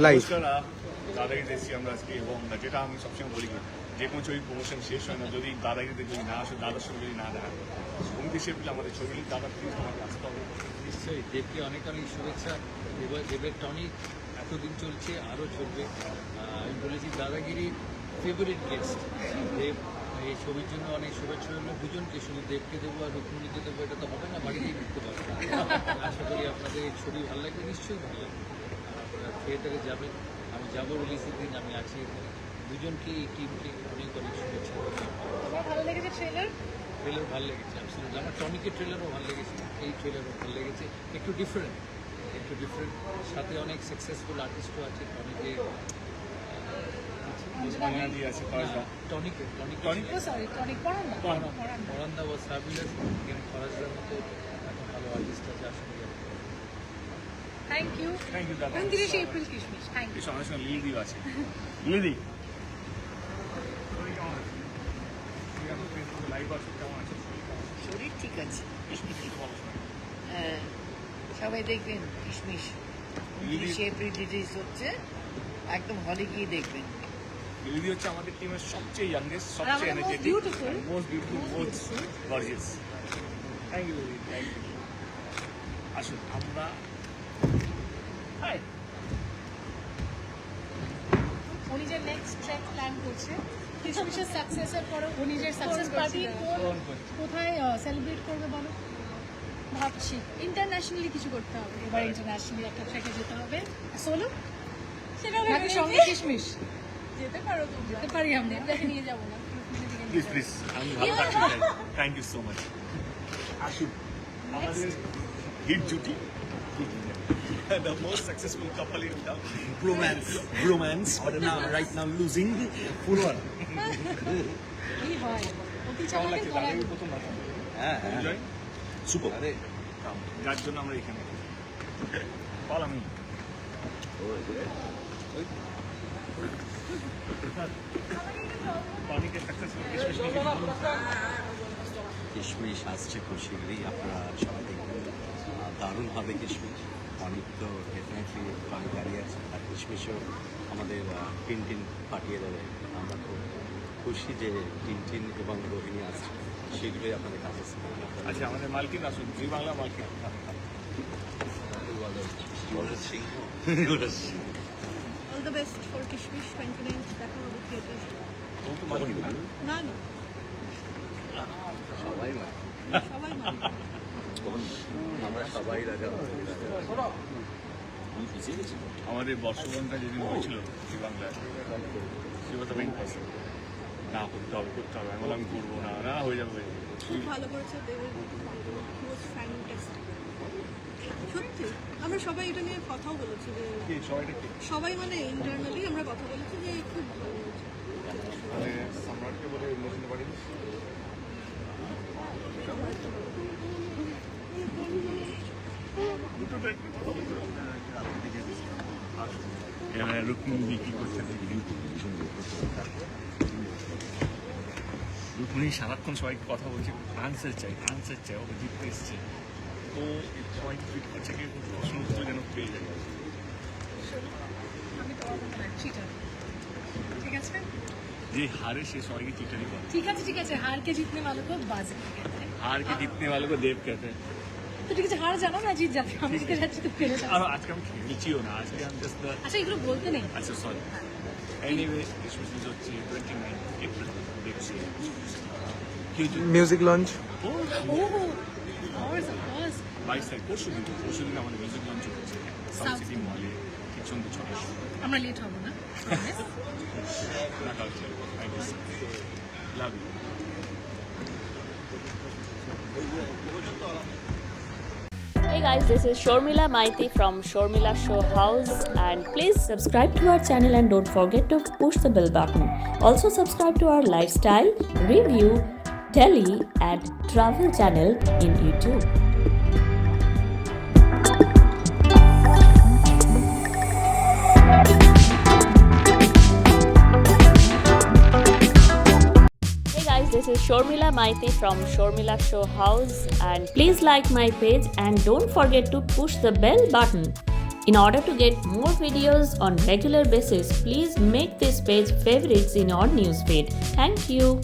Live দাদাগিরিতে এসেছি আমরা আজকে, এবং যেটা আমি সবসময় বলি যে কোনো ছবির প্রমোশন শেষ হয় না যদি দাদাগিরিতে যদি না আসে, দাদার সঙ্গে যদি না দেখা হয়। অমিত শেফিল আমাদের ছবি, দাদা প্লিজ আমাকে আসতে হবে। নিশ্চয়ই দেবকে অনেক অনেক শুভেচ্ছা। এবার দেবের টনিক এতদিন চলছে, আরও চলবে। আমি বলেছি দাদাগিরির ফেভারিট গেস্ট দেব। এই ছবির জন্য অনেক শুভেচ্ছা হলো দুজনকে, শুধু দেবকে দেবো আর রুক্মিণীকে দেবো এটা তো হবে না, বাড়িতেই করতে পারবো। আশা করি আপনাদের এই ছবি ভালো লাগবে, নিশ্চয়ই ভালো লাগবে। আপনারা থিয়েটারে যাবেন, আমি যাবো রিলিজের দিন, আমি আছি এখানে। দুজনকে এই টিমকে অনেক অনেক শুভেচ্ছা। ভালো লেগেছে ট্রেলার? ট্রেলার ভালো লেগেছে, অ্যাবসলিউটলি। আমার টনিকের ট্রেলারও ভালো লেগেছে, এই ট্রেলারও ভালো লেগেছে। একটু ডিফারেন্ট, সাথে অনেক সাকসেসফুল আর্টিস্টও আছে টনিকে। মনালি আছে, ফরাজদা। টনিক ও সরি, টনিক পরান্না। পরান্দা ওয়াজ ফ্যাবুলাস। এখানে ফরাজদার মতো এত ভালো আর্টিস্ট আছে, আসলে থ্যাংক ইউ। থ্যাংক ইউ দাদা। 29 এপ্রিল কিশমিশ। Thank you. এসব আমার সঙ্গে লিলিদিও আছে। লিলিদি লাইভ আছে, কেমন আছে? শরীর ঠিক আছে। হ্যাঁ, সবাই দেখবেন কিশমিশ। 29 এপ্রিল রিলিজ হচ্ছে, একদম হলে গিয়ে দেখবেন। লিলিদি হচ্ছে আমাদের টিমের সবচেয়ে ইয়াংগেস্ট, আর সবচেয়ে আমাদের most energetic, beautiful. Most beautiful, most gorgeous. Thank you Lily, thank you. আসুন আমরা হাই উনি যে নেক্সট ট্র্যাক প্ল্যান করছে, কিশমিশের সাকসেসের পরে উনি যে সাকসেস পার্টি কোথায় সেলিব্রেট করবে বলো? ভাবছি ইন্টারন্যাশনালি কিছু করতে হবে। এবার ইন্টারন্যাশনালি একটা ট্র্যাকে যেতে হবে। সোলো সেটা নাকি সঙ্গে কিশমিশ? যেতে পারো, যেতে পারি আমরা, আপনাকে নিয়ে যাবো না। প্লিজ প্লিজ, আমি ভালো থাকতে চাই। Thank you so much. আসুন আমাদের হিট জুটি, the most successful couple in town. Bromance, but now right now losing full one. কি হয় অতি কেমন চালাকি লাগছে? করা। দাদাকে প্রথম দেখা। হ্যাঁ এনজয় সুপার। আরে যার জন্য আমরা এখানে বল আমি টনিকের সাকসেসফুল কিশমিশ নিয়ে কিছু বলুন। কিশমিশ আসছে খুব শীঘ্রই, আপনারা সবাই দেখবেন। দারুণভাবে কিশমিশ, অনেক তো ডেফিনেটলি অনেক দাঁড়িয়ে আছে, আর কিশমিশও আমাদের টিনটিন পাঠিয়ে দেবে। আমরা খুব খুশি যে টিনটিন এবং রোহিণী আসছে, শীঘ্রই আপনাদের কাছে আচ্ছা আমাদের মালকিন আসুন, জি বাংলা মালকিন। সিংহ অল দ্য বেস্ট ফর কিশমিশ 29 দেখা হবে থিয়েটার। ও তো মালকিন না? না না, সবাই মানে সবাই মানে আমরা সবাই রাজা। আমাদের বর্ষবরণটা যেদিন হয়েছিল জি বাংলায়, সেটা মেইন পার্সন না করতে হবে, করতে হবে। আমি বললাম আমি করবো না, না হয়ে যাবে। খুব ভালো করেছে দেবের, ফ্যান্টাস্টিক সত্যি। আমরা সবাই এটা নিয়ে কথাও বলেছি যে কি সবাইটা কি সবাই মানে ইন্টারনালি আমরা কথা বলেছি যে খুব ভালো হয়েছে। মানে সম্রাটকে বলে বসতে পারি রুক্মিণী কি করছে? রুক্মিণী সারাক্ষণ সবাইকে কথা বলছে, আনসার চাই, আনসার চাই। ওকে জিততে এসছে, তো সবাইকে টুইট করছে, কি প্রশ্ন উত্তর যেন পেয়ে যায়। আমি তো চিটার, ঠিক আছে? যে হারে সে সবাইকে চিটারি বলে। ठीक है ठीक है, हार के जीतने वालों को बाजी कहते हैं। हार के जीतने वालों को देव कहते हैं। तो ठीक है, हार जाना मैं जीत जाती हूँ, हम जीते जाते तो खेले जाते। और आज के हम खेलचिও না, আজকে हम जस्ट अच्छा এগুলো বলতে নেই। अच्छा सॉरी। एनीवे किशमिश হচ্ছে 29 এপ্রিল দেখছি। Music launch. ও অফকোর্স অফকোর্স 22 তারিখ পরশুদিন আমাদের মিউজিক লঞ্চ হচ্ছে সাউথ সিটি মলে, কিচন তো ছোট আমরা লেট হব না। না culture. Thank you love you. Hey guys, this is Shormila Maiti from Shormila Show House, and please subscribe to our channel and don't forget to push the bell button. Also subscribe to our lifestyle, review, Delhi and travel channel in YouTube. This is Shormila Maiti from Shormila Show House, and please like my page and don't forget to push the bell button. In order to get more videos on regular basis, please make this page favorites in your newsfeed. Thank you.